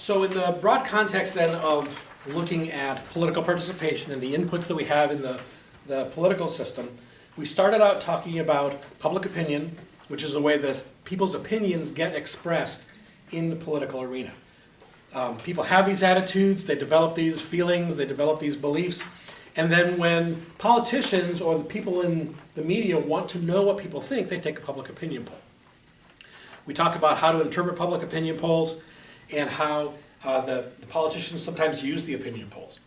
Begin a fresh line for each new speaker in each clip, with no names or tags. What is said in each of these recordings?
So in the broad context then of looking at political participation and the inputs that we have in the political system, we started out talking about public opinion, which is the way that people's opinions get expressed in the political arena. People have these attitudes, they develop these feelings, they develop these beliefs, and then when politicians or the people in the media want to know what people think, they take a public opinion poll. We talked about how to interpret public opinion polls and how the politicians sometimes use the opinion polls.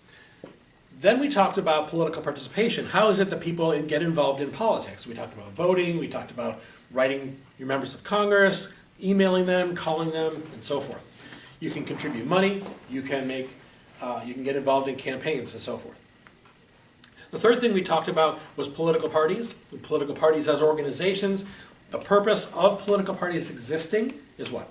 Then we talked about political participation. How is it that people get involved in politics? We talked about voting, we talked about writing your members of Congress, emailing them, calling them, and so forth. You can contribute money, you can get involved in campaigns and so forth. The third thing we talked about was political parties. Political parties as organizations. The purpose of political parties existing is what?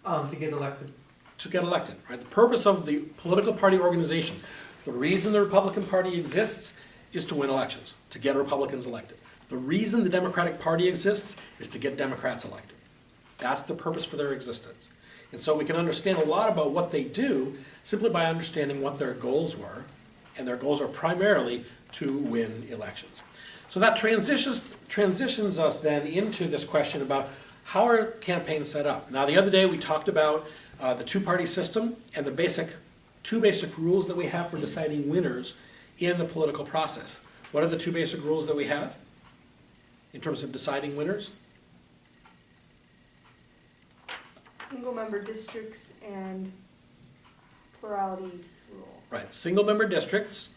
To get elected.
To get elected, right? The purpose of the political party organization, the reason the Republican Party exists is to win elections, to get Republicans elected. The reason the Democratic Party exists is to get Democrats elected. That's the purpose for their existence. And so we can understand a lot about what they do simply by understanding what their goals were, and their goals are primarily to win elections. So that transitions us then into this question about how are campaigns set up. Now the other day we talked about the two-party system and the two basic rules that we have for deciding winners in the political process. What are the two basic rules that we have in terms of deciding winners?
Single-member districts and plurality rule.
Right, single-member districts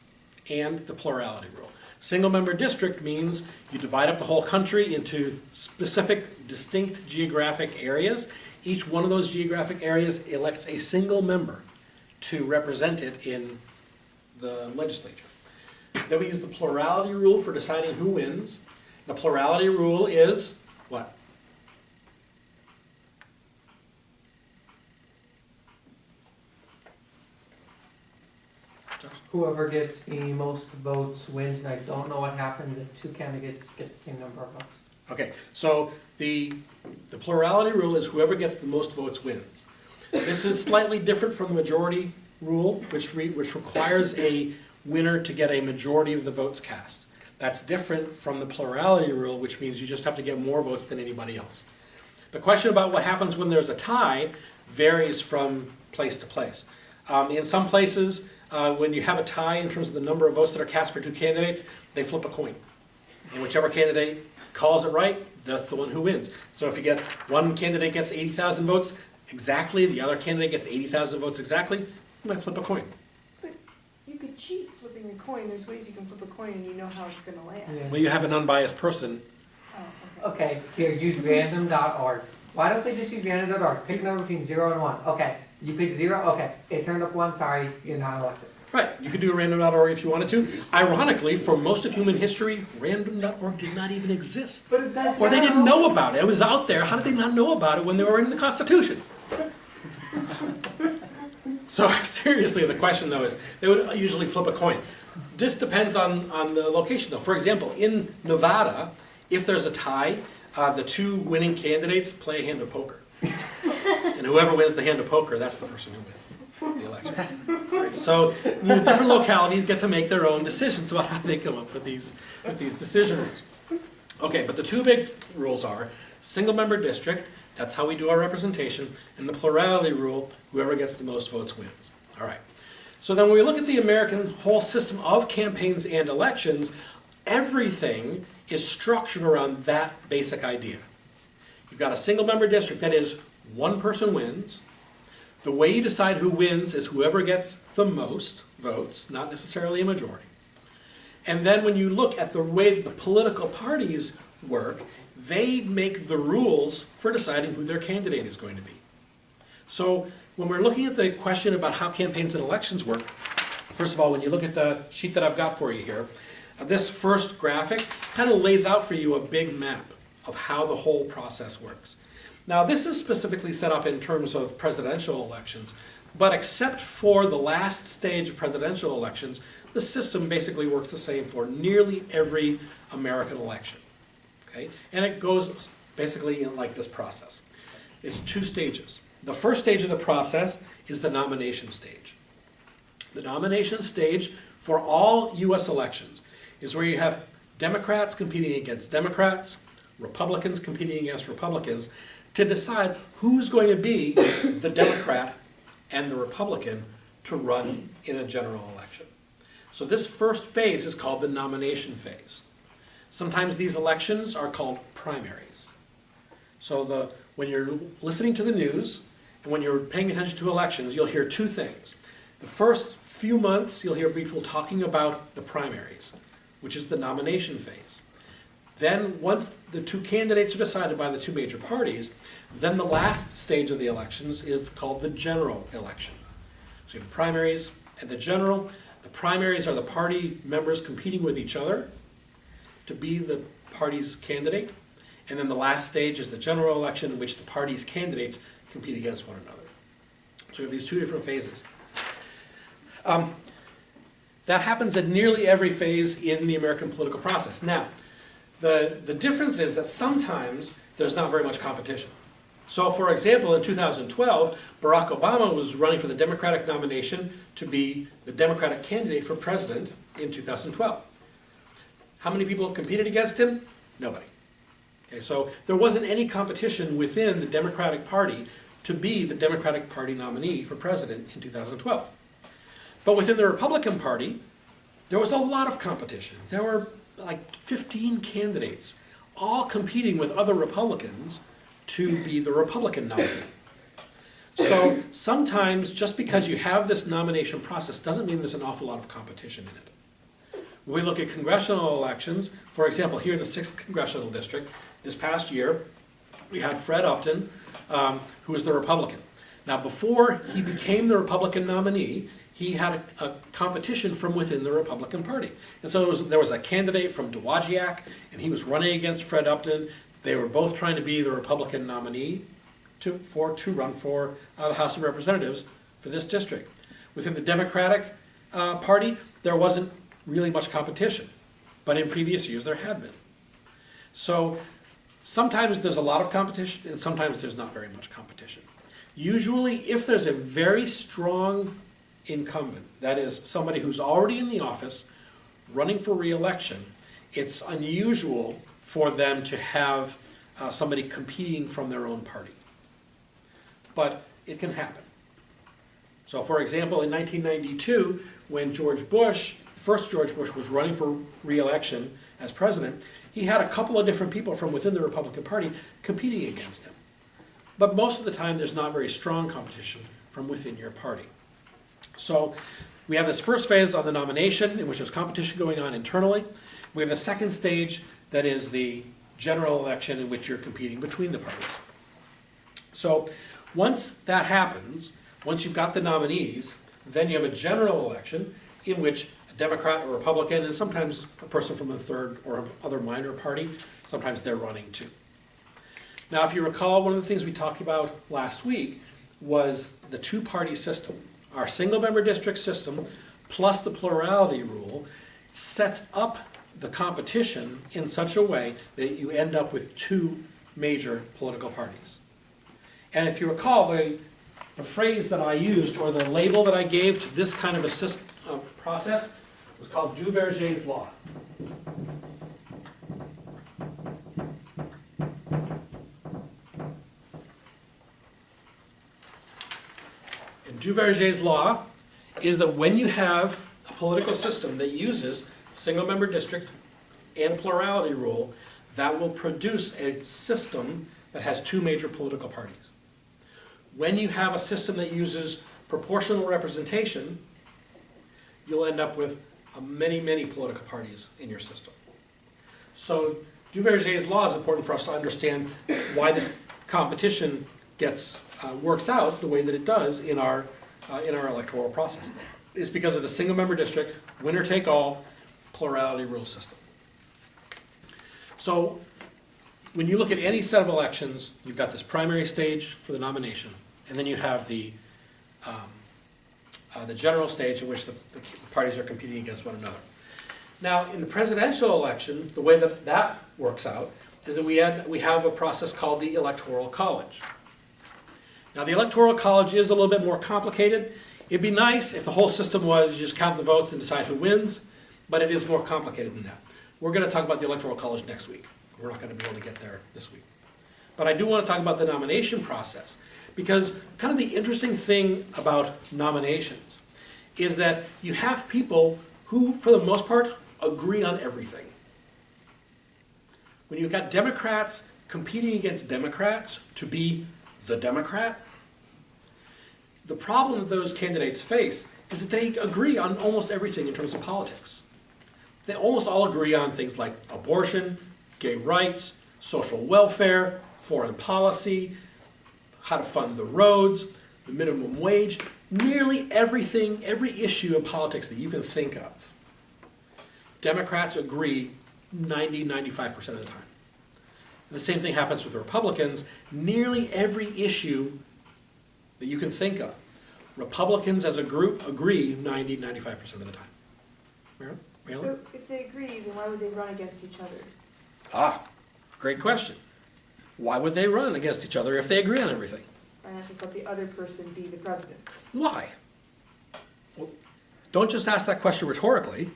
and the plurality rule. Single-member district means you divide up the whole country into specific, distinct geographic areas. Each one of those geographic areas elects a single member to represent it in the legislature. Then we use the plurality rule for deciding who wins. The plurality rule is what?
Whoever gets the most votes wins, and I don't know what happens if two candidates get the same number of votes.
Okay, so the plurality rule is whoever gets the most votes wins. This is slightly different from the majority rule, which requires a winner to get a majority of the votes cast. That's different from the plurality rule, which means you just have to get more votes than anybody else. The question about what happens when there's a tie varies from place to place. In some places, when you have a tie in terms of the number of votes that are cast for two candidates, they flip a coin. And whichever candidate calls it right, that's the one who wins. So if you get one candidate gets 80,000 votes exactly, the other candidate gets 80,000 votes exactly, you might flip a coin.
But you could cheat flipping a coin. There's ways you can flip a coin and you know how it's going to land.
Yeah.
Well, you have an unbiased person.
Oh, okay.
Okay, here, use random.org. Why don't they just use random.org? Pick a number between 0 and 1. Okay, you pick 0, okay. It turned up 1, sorry, you're not elected.
Right, you could do random.org if you wanted to. Ironically, for most of human history, random.org did not even exist.
But it does
Or they
now.
didn't know about it. It was out there. How did they not know about it when they were in the Constitution? So seriously, the question though is, they would usually flip a coin. This depends on the location though. For example, in Nevada, if there's a tie, the two winning candidates play a hand of poker. And whoever wins the hand of poker, that's the person who wins the election. So different localities get to make their own decisions about how they come up with these decision rules. Okay, but the two big rules are single-member district, that's how we do our representation, and the plurality rule, whoever gets the most votes wins. All right. So then when we look at the American whole system of campaigns and elections, everything is structured around that basic idea. You've got a single-member district, that is, one person wins. The way you decide who wins is whoever gets the most votes, not necessarily a majority. And then when you look at the way the political parties work, they make the rules for deciding who their candidate is going to be. So when we're looking at the question about how campaigns and elections work, first of all, when you look at the sheet that I've got for you here, this first graphic kind of lays out for you a big map of how the whole process works. Now, this is specifically set up in terms of presidential elections, but except for the last stage of presidential elections, the system basically works the same for nearly every American election. Okay? And it goes basically in like this process. It's two stages. The first stage of the process is the nomination stage. The nomination stage for all US elections is where you have Democrats competing against Democrats, Republicans competing against Republicans, to decide who's going to be the Democrat and the Republican to run in a general election. So this first phase is called the nomination phase. Sometimes these elections are called primaries. So when you're listening to the news and when you're paying attention to elections, you'll hear two things. The first few months, you'll hear people talking about the primaries, which is the nomination phase. Then, once the two candidates are decided by the two major parties, then the last stage of the elections is called the general election. So you have the primaries and the general. The primaries are the party members competing with each other to be the party's candidate. And then the last stage is the general election, in which the party's candidates compete against one another. So we have these two different phases. That happens at nearly every phase in the American political process. Now, the difference is that sometimes there's not very much competition. So, for example, in 2012, Barack Obama was running for the Democratic nomination to be the Democratic candidate for president in 2012. How many people competed against him? Nobody. Okay, so there wasn't any competition within the Democratic Party to be the Democratic Party nominee for president in 2012. But within the Republican Party, there was a lot of competition. There were like 15 candidates, all competing with other Republicans to be the Republican nominee. So sometimes just because you have this nomination process doesn't mean there's an awful lot of competition in it. When we look at congressional elections, for example, here in the 6th Congressional District, this past year, we had Fred Upton, who was the Republican. Now, before he became the Republican nominee, he had a competition from within the Republican Party. And so there was a candidate from Dowagiac, and he was running against Fred Upton. They were both trying to be the Republican nominee to run for the House of Representatives for this district. Within the Democratic Party, there wasn't really much competition, but in previous years there had been. So sometimes there's a lot of competition, and sometimes there's not very much competition. Usually, if there's a very strong incumbent, that is, somebody who's already in the office running for re-election, it's unusual for them to have somebody competing from their own party. But it can happen. So, for example, in 1992, when first George Bush was running for re-election as president, he had a couple of different people from within the Republican Party competing against him. But most of the time, there's not very strong competition from within your party. So we have this first phase on the nomination, in which there's competition going on internally. We have the second stage, that is the general election, in which you're competing between the parties. So once that happens, once you've got the nominees, then you have a general election in which a Democrat or Republican, and sometimes a person from a third or other minor party, sometimes they're running too. Now, if you recall, one of the things we talked about last week was the two-party system. Our single-member district system, plus the plurality rule, sets up the competition in such a way that you end up with two major political parties. And if you recall, the phrase that I used, or the label that I gave to this kind of a process, was called Duverger's law. And Duverger's law is that when you have a political system that uses single-member district and plurality rule, that will produce a system that has two major political parties. When you have a system that uses proportional representation, you'll end up with many, many political parties in your system. So Duverger's law is important for us to understand why this competition works out the way that it does in our electoral process. It's because of the single-member district, winner-take-all, plurality rule system. So when you look at any set of elections, you've got this primary stage for the nomination, and then you have the general stage in which the parties are competing against one another. Now, in the presidential election, the way that works out is that we have a process called the Electoral College. Now, the Electoral College is a little bit more complicated. It'd be nice if the whole system was you just count the votes and decide who wins, but it is more complicated than that. We're going to talk about the Electoral College next week. We're not going to be able to get there this week. But I do want to talk about the nomination process, because kind of the interesting thing about nominations is that you have people who, for the most part, agree on everything. When you've got Democrats competing against Democrats to be the Democrat, the problem that those candidates face is that they agree on almost everything in terms of politics. They almost all agree on things like abortion, gay rights, social welfare, foreign policy, how to fund the roads, the minimum wage, nearly everything, every issue in politics that you can think of. Democrats agree 95% of the time. And the same thing happens with the Republicans. Nearly every issue that you can think of, Republicans as a group agree 95% of the time. Marilyn?
So if they agree, then why would they run against each other?
Ah, great question. Why would they run against each other if they agree on everything?
I have to let the other person be the president.
Why? Well, don't just ask that question rhetorically.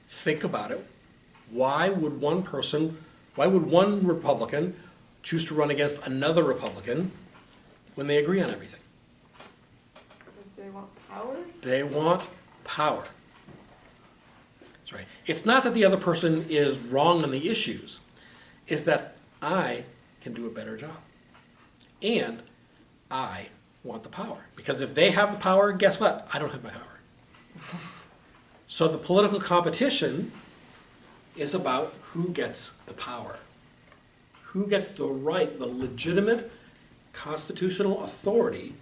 Think about it. Why would one Republican choose to run against another Republican when they agree on everything?
Because they want power?
They want power. That's right. It's not that the other person is wrong on the issues. It's that I can do a better job. And I want the power. Because if they have the power, guess what? I don't have my power. So the political competition is about who gets the power. Who gets the right, the legitimate constitutional authority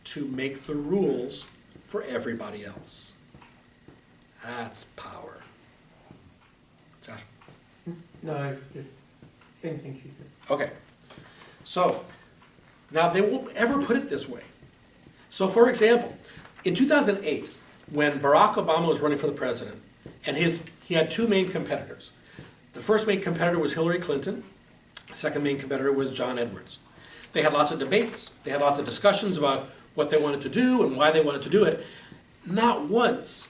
to make the rules for everybody else. That's power. Josh?
No, it's just, same thing she said.
Okay. So, now they won't ever put it this way. So for example, in 2008, when Barack Obama was running for the president, and he had two main competitors. The first main competitor was Hillary Clinton. The second main competitor was John Edwards. They had lots of debates. They had lots of discussions about what they wanted to do and why they wanted to do it. Not once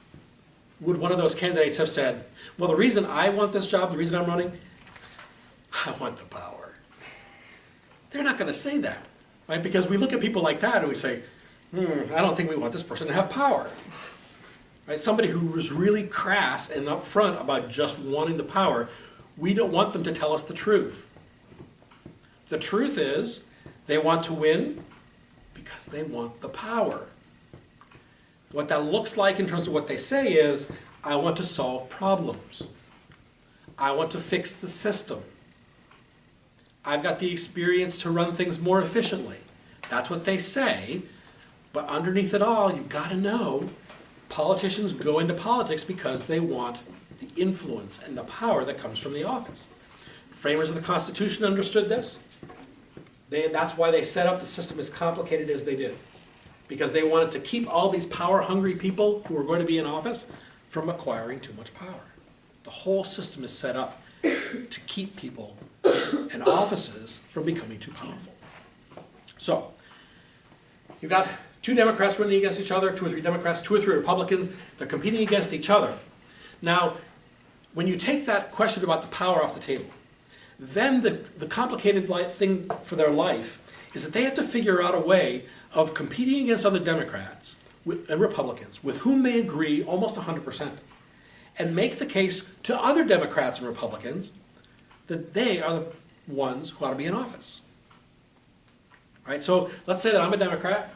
would one of those candidates have said, well, the reason I want this job, the reason I'm running, I want the power. They're not going to say that, right? Because we look at people like that and we say, I don't think we want this person to have power. Right? Somebody who was really crass and upfront about just wanting the power, we don't want them to tell us the truth. The truth is, they want to win because they want the power. What that looks like in terms of what they say is, I want to solve problems. I want to fix the system. I've got the experience to run things more efficiently. That's what they say, but underneath it all, you've got to know, politicians go into politics because they want the influence and the power that comes from the office. Framers of the Constitution understood this. That's why they set up the system as complicated as they did. Because they wanted to keep all these power-hungry people who were going to be in office from acquiring too much power. The whole system is set up to keep people and offices from becoming too powerful. So, you've got two Democrats running against each other, 2 or 3 Democrats, 2 or 3 Republicans. They're competing against each other. Now, when you take that question about the power off the table, then the complicated thing for their life is that they have to figure out a way of competing against other Democrats and Republicans with whom they agree almost 100%, and make the case to other Democrats and Republicans that they are the ones who ought to be in office. All right, so let's say that I'm a Democrat,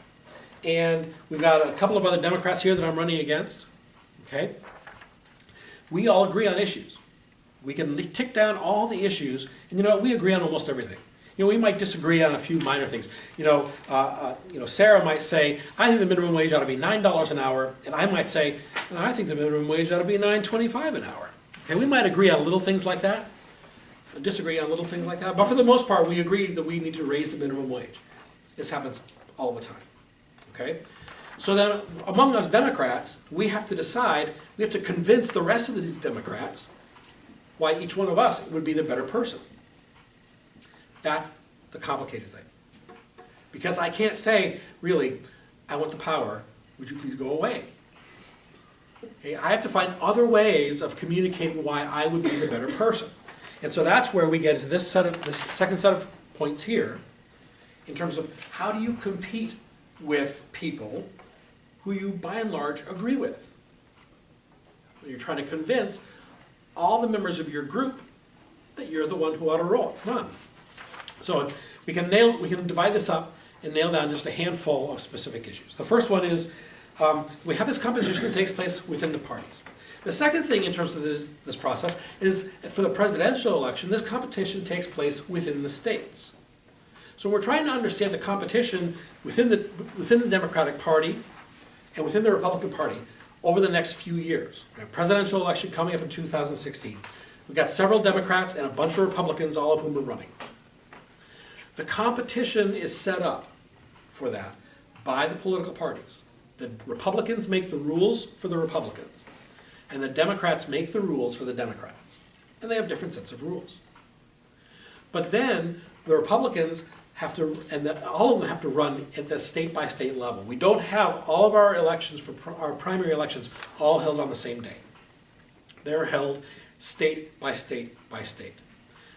and we've got a couple of other Democrats here that I'm running against, okay? We all agree on issues. We can tick down all the issues, and you know, we agree on almost everything. You know, we might disagree on a few minor things. Sarah might say, I think the minimum wage ought to be $9 an hour, and I might say, I think the minimum wage ought to be $9.25 an hour. Okay, we might agree on little things like that, disagree on little things like that, but for the most part, we agree that we need to raise the minimum wage. This happens all the time, okay? So then, among us Democrats, we have to decide, we have to convince the rest of these Democrats why each one of us would be the better person. That's the complicated thing. Because I can't say, really, I want the power, would you please go away? Okay, I have to find other ways of communicating why I would be the better person. And so that's where we get into this second set of points here, in terms of how do you compete with people who you by and large agree with. You're trying to convince all the members of your group that you're the one who ought to run. So we can divide this up and nail down just a handful of specific issues. The first one is we have this competition that takes place within the parties. The second thing in terms of this process is for the presidential election, this competition takes place within the states. So we're trying to understand the competition within the Democratic Party and within the Republican Party over the next few years. We have a presidential election coming up in 2016. We've got several Democrats and a bunch of Republicans, all of whom are running. The competition is set up for that by the political parties. The Republicans make the rules for the Republicans, and the Democrats make the rules for the Democrats. And they have different sets of rules. But then the Republicans have to, all of them have to run at the state-by-state level. We don't have all of our elections, our primary elections, all held on the same day. They're held state by state by state.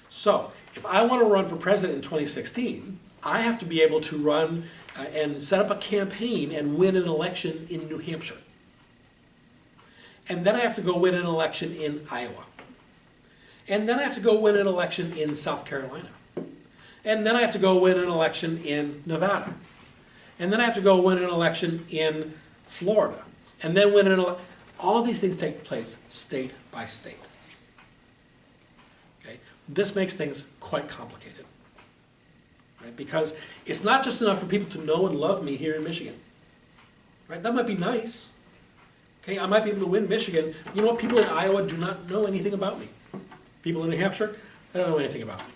So, if I want to run for president in 2016, I have to be able to run and set up a campaign and win an election in New Hampshire. And then I have to go win an election in Iowa. And then I have to go win an election in South Carolina. And then I have to go win an election in Nevada. And then I have to go win an election in Florida. And then win all of these things take place state by state. Okay? This makes things quite complicated. Right? Because it's not just enough for people to know and love me here in Michigan. Right? That might be nice. Okay, I might be able to win Michigan. You know what? People in Iowa do not know anything about me. People in New Hampshire, they don't know anything about me.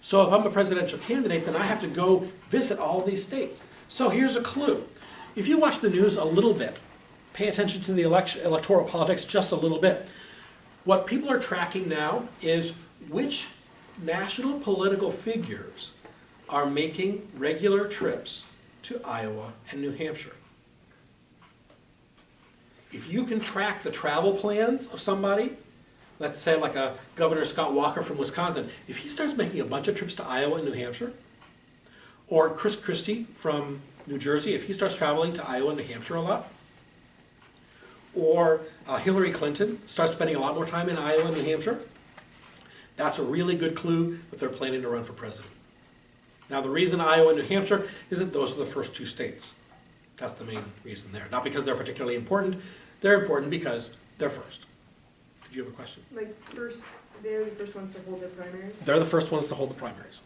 So if I'm a presidential candidate, then I have to go visit all these states. So here's a clue. If you watch the news a little bit, pay attention to the electoral politics just a little bit, what people are tracking now is which national political figures are making regular trips to Iowa and New Hampshire. If you can track the travel plans of somebody, let's say like a Governor Scott Walker from Wisconsin, if he starts making a bunch of trips to Iowa and New Hampshire, or Chris Christie from New Jersey, if he starts traveling to Iowa and New Hampshire a lot, or Hillary Clinton starts spending a lot more time in Iowa and New Hampshire, that's a really good clue that they're planning to run for president. Now the reason Iowa and New Hampshire is that those are the first two states. That's the main reason there. Not because they're particularly important, they're important because they're first. Did you have a question?
Like first, they're the first ones to hold their primaries?
They're the first ones to hold the primaries.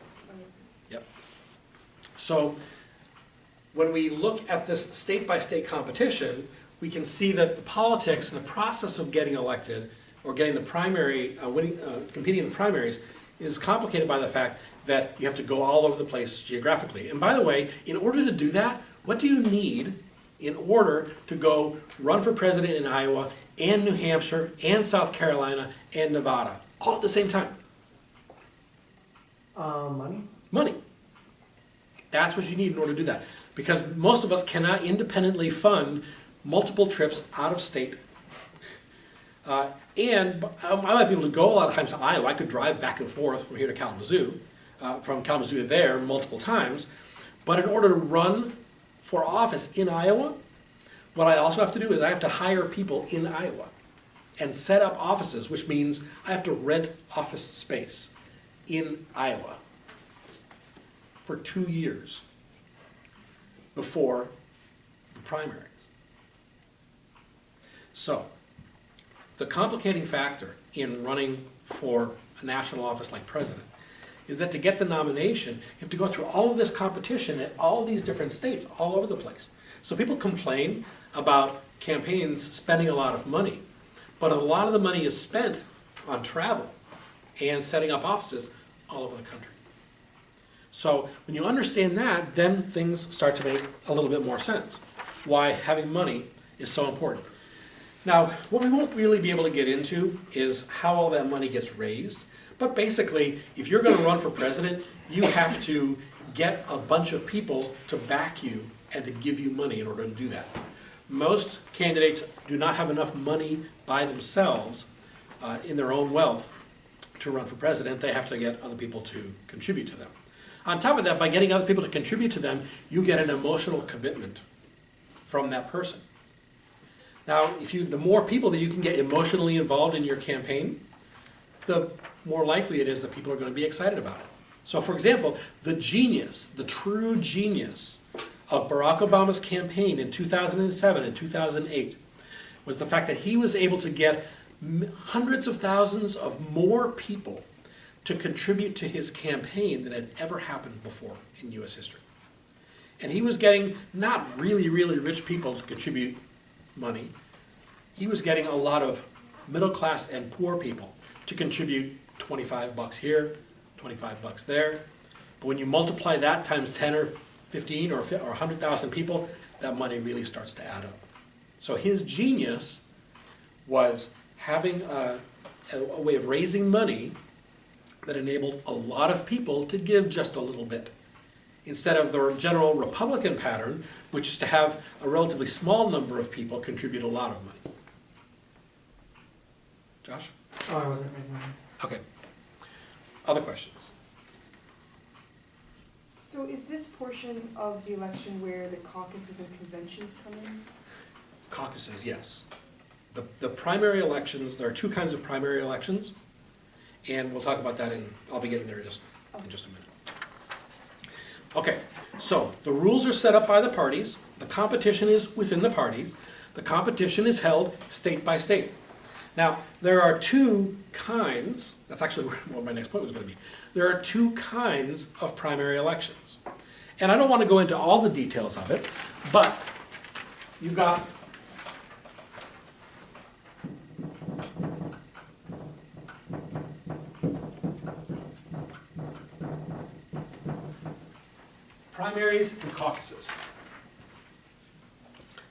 Yep. So when we look at this state-by-state competition, we can see that the politics and the process of getting elected or getting the primary, competing in the primaries is complicated by the fact that you have to go all over the place geographically. And by the way, in order to do that, what do you need in order to go run for president in Iowa and New Hampshire and South Carolina and Nevada all at the same time?
Money?
Money. That's what you need in order to do that. Because most of us cannot independently fund multiple trips out of state. And I might be able to go a lot of times to Iowa. I could drive back and forth from here to Kalamazoo, from Kalamazoo to there multiple times. But in order to run for office in Iowa, what I also have to do is I have to hire people in Iowa and set up offices, which means I have to rent office space in Iowa for 2 years before the primaries. So, the complicating factor in running for a national office like president is that to get the nomination, you have to go through all of this competition at all these different states, all over the place. So people complain about campaigns spending a lot of money, but a lot of the money is spent on travel and setting up offices all over the country. So when you understand that, then things start to make a little bit more sense. Why having money is so important. Now, what we won't really be able to get into is how all that money gets raised, But basically, if you're gonna run for president, you have to get a bunch of people to back you and to give you money in order to do that. Most candidates do not have enough money by themselves in their own wealth to run for president. They have to get other people to contribute to them. On top of that, by getting other people to contribute to them, you get an emotional commitment from that person. Now, the more people that you can get emotionally involved in your campaign, the more likely it is that people are going to be excited about it. So for example, the true genius of Barack Obama's campaign in 2007 and 2008 was the fact that he was able to get hundreds of thousands of more people to contribute to his campaign than had ever happened before in US history. And he was getting not really, really rich people to contribute money. He was getting a lot of middle class and poor people to contribute $25 here, $25 there. But when you multiply that times 10 or 15 or 100,000 people, that money really starts to add up. So his genius was having a way of raising money that enabled a lot of people to give just a little bit, instead of the general Republican pattern, which is to have a relatively small number of people contribute a lot of money. Josh?
Oh, I wasn't reading that.
Okay. Other questions?
So is this portion of the election where the caucuses and conventions come in?
Caucuses, yes. The primary elections, there are two kinds of primary elections, and we'll talk about that I'll be getting there in just a minute. Okay, so the rules are set up by the parties, the competition is within the parties, the competition is held state by state. Now, there are two kinds, that's actually what my next point was going to be. There are two kinds of primary elections. And I don't want to go into all the details of it, but you've got primaries and caucuses.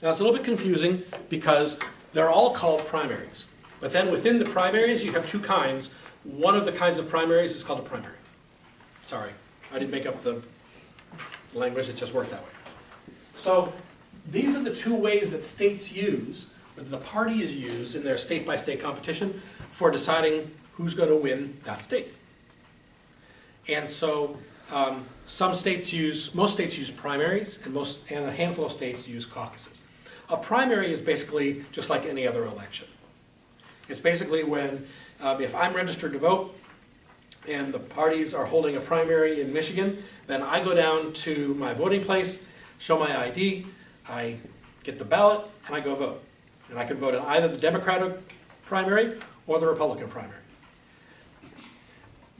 Now, it's a little bit confusing because they're all called primaries. But then within the primaries, you have two kinds. One of the kinds of primaries is called a primary. Sorry, I didn't make up the language, it just worked that way. So these are the two ways that states use, that the parties use in their state-by-state competition for deciding who's going to win that state. And so most states use primaries, and a handful of states use caucuses. A primary is basically just like any other election. It's basically when, if I'm registered to vote and the parties are holding a primary in Michigan, then I go down to my voting place, show my ID, I get the ballot, and I go vote. And I can vote in either the Democratic primary or the Republican primary.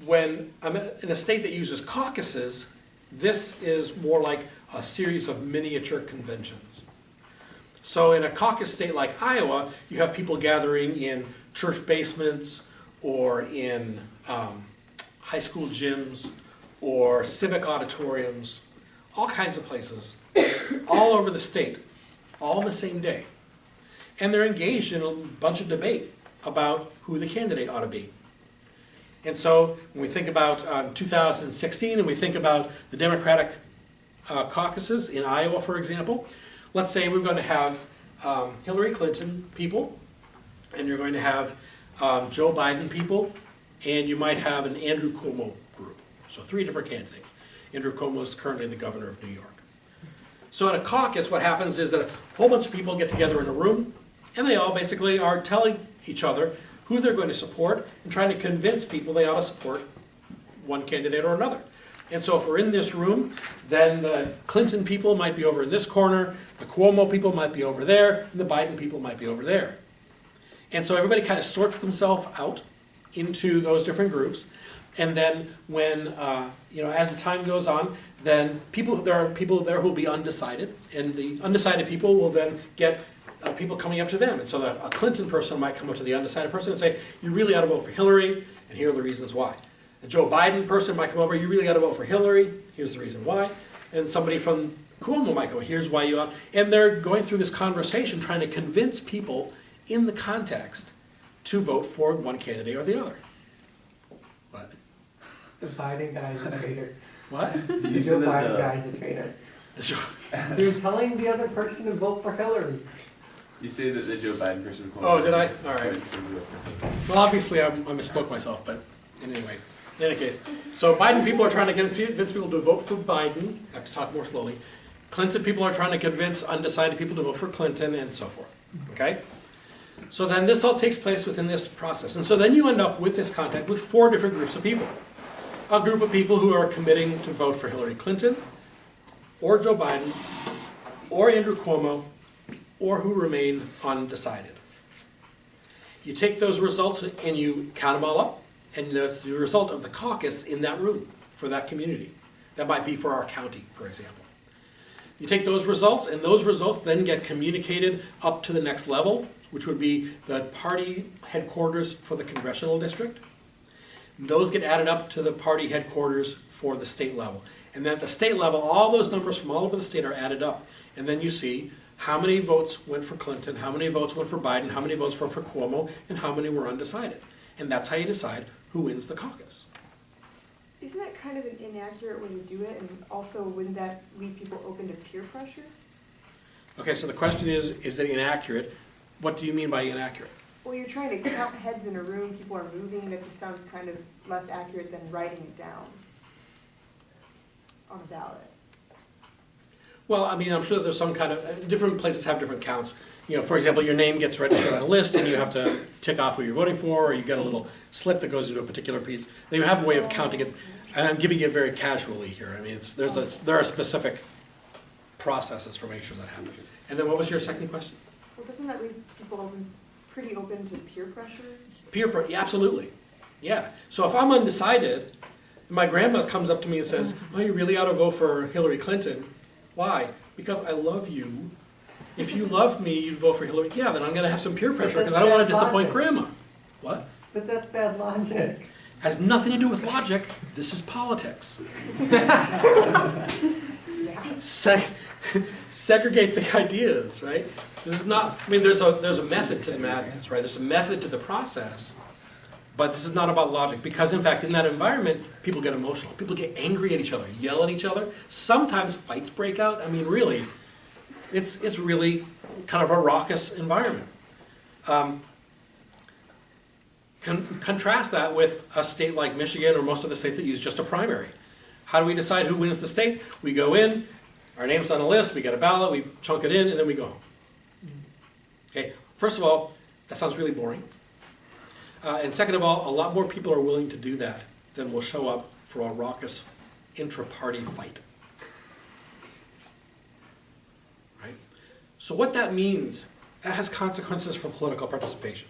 When I'm in a state that uses caucuses, this is more like a series of miniature conventions. So in a caucus state like Iowa, you have people gathering in church basements or in high school gyms or civic auditoriums, all kinds of places, all over the state, all on the same day. And they're engaged in a bunch of debate about who the candidate ought to be. And so when we think about 2016 and we think about the Democratic caucuses in Iowa, for example, let's say we're going to have Hillary Clinton people, and you're going to have Joe Biden people, and you might have an Andrew Cuomo group. So 3 different candidates. Andrew Cuomo is currently the governor of New York. So in a caucus, what happens is that a whole bunch of people get together in a room, and they all basically are telling each other who they're going to support and trying to convince people they ought to support one candidate or another. And so if we're in this room, then the Clinton people might be over in this corner, the Cuomo people might be over there, and the Biden people might be over there. And so everybody kind of sorts themselves out into those different groups. And then when, as the time goes on, then there are people there who will be undecided, and the undecided people will then get people coming up to them. And so a Clinton person might come up to the undecided person and say, you really ought to vote for Hillary, and here are the reasons why. A Joe Biden person might come over, you really ought to vote for Hillary, here's the reason why. And somebody from Cuomo might go, here's why you ought. And they're going through this conversation trying to convince people in the context to vote for one candidate or the other. But
The Biden guy's a traitor.
What?
The Joe Biden guy's a traitor. You're telling the other person to vote for Hillary.
You say that the Joe Biden person.
Oh, did I? All right. Well, obviously, I misspoke myself, but anyway, in any case. So Biden people are trying to convince people to vote for Biden. I have to talk more slowly. Clinton people are trying to convince undecided people to vote for Clinton, and so forth. Okay? So then this all takes place within this process. And so then you end up with this contact with 4 different groups of people. A group of people who are committing to vote for Hillary Clinton, or Joe Biden, or Andrew Cuomo, or who remain undecided. You take those results and you count them all up, and that's the result of the caucus in that room for that community. That might be for our county, for example. You take those results, and those results then get communicated up to the next level, which would be the party headquarters for the congressional district. Those get added up to the party headquarters for the state level. And then at the state level, all those numbers from all over the state are added up. And then you see how many votes went for Clinton, how many votes went for Biden, how many votes went for Cuomo, and how many were undecided. And that's how you decide who wins the caucus.
Isn't that kind of an inaccurate way to do it, and also wouldn't that leave people open to peer pressure?
Okay, so the question is it inaccurate? What do you mean by inaccurate?
Well, you're trying to count heads in a room, people are moving, that just sounds kind of less accurate than writing it down on a ballot.
Well, I mean, I'm sure there's some kind of, different places have different counts. You know, for example, your name gets registered on a list and you have to tick off who you're voting for, or you get a little slip that goes into a particular piece. They have a way of counting it, and I'm giving it very casually here. I mean, there are specific processes for making sure that happens. And then what was your second question?
Well, doesn't that leave people pretty open to peer pressure?
Yeah, absolutely. Yeah. So if I'm undecided, my grandma comes up to me and says, "Oh, you really ought to vote for Hillary Clinton." Why? Because I love you. If you love me, you'd vote for Hillary. Yeah, then I'm going to have some peer pressure because I don't want to disappoint grandma. What?
But that's bad logic.
Has nothing to do with logic. This is politics. Segregate the ideas, right? This is not, I mean, there's a method to the madness, right? There's a method to the process, but this is not about logic, because in fact, in that environment, people get emotional. People get angry at each other, yell at each other. Sometimes fights break out. I mean, really, it's really kind of a raucous environment. Contrast that with a state like Michigan or most of the states that use just a primary. How do we decide who wins the state? We go in, our name's on a list, we get a ballot, we chunk it in, and then we go home. Okay, first of all, that sounds really boring. And second of all, a lot more people are willing to do that than will show up for a raucous intra-party fight. Right? So what that means, that has consequences for political participation.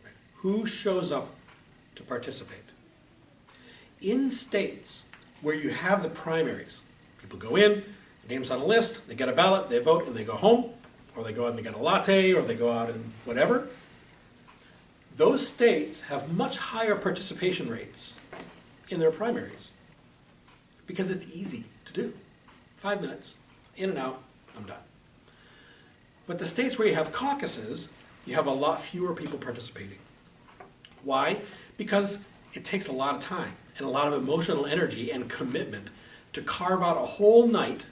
Right? Who shows up to participate? In states where you have the primaries, people go in, name's on a list, they get a ballot, they vote, and they go home, or they go out and they get a latte, or they go out and whatever. Those states have much higher participation rates in their primaries because it's easy to do. 5 minutes, in and out, I'm done. But the states where you have caucuses, you have a lot fewer people participating. Why? Because it takes a lot of time and a lot of emotional energy and commitment to carve out a whole night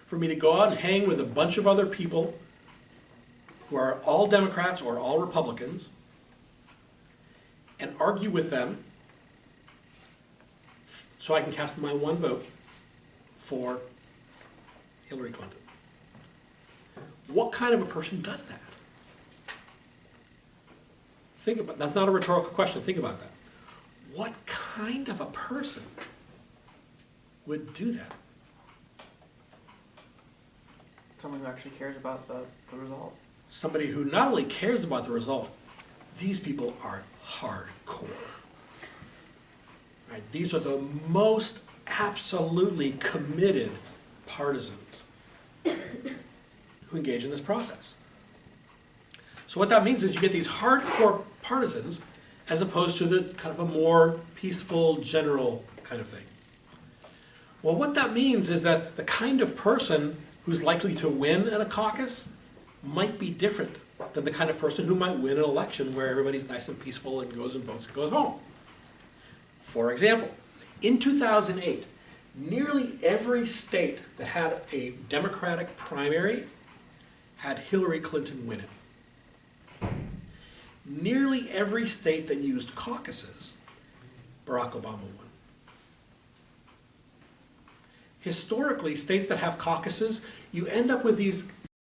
for me to go out and hang with a bunch of other people who are all Democrats or all Republicans and argue with them so I can cast my one vote for Hillary Clinton. What kind of a person does that? Think about, that's not a rhetorical question, think about that. What kind of a person would do that?
Someone who actually cares about the result.
Somebody who not only cares about the result, these people are hardcore. Right? These are the most absolutely committed partisans who engage in this process. So what that means is you get these hardcore partisans as opposed to the kind of a more peaceful, general kind of thing. Well, what that means is that the kind of person who's likely to win in a caucus might be different than the kind of person who might win an election where everybody's nice and peaceful and goes and votes and goes home. For example, in 2008, nearly every state that had a Democratic primary had Hillary Clinton win it. Nearly every state that used caucuses, Barack Obama won. Historically, states that have caucuses, you end up with these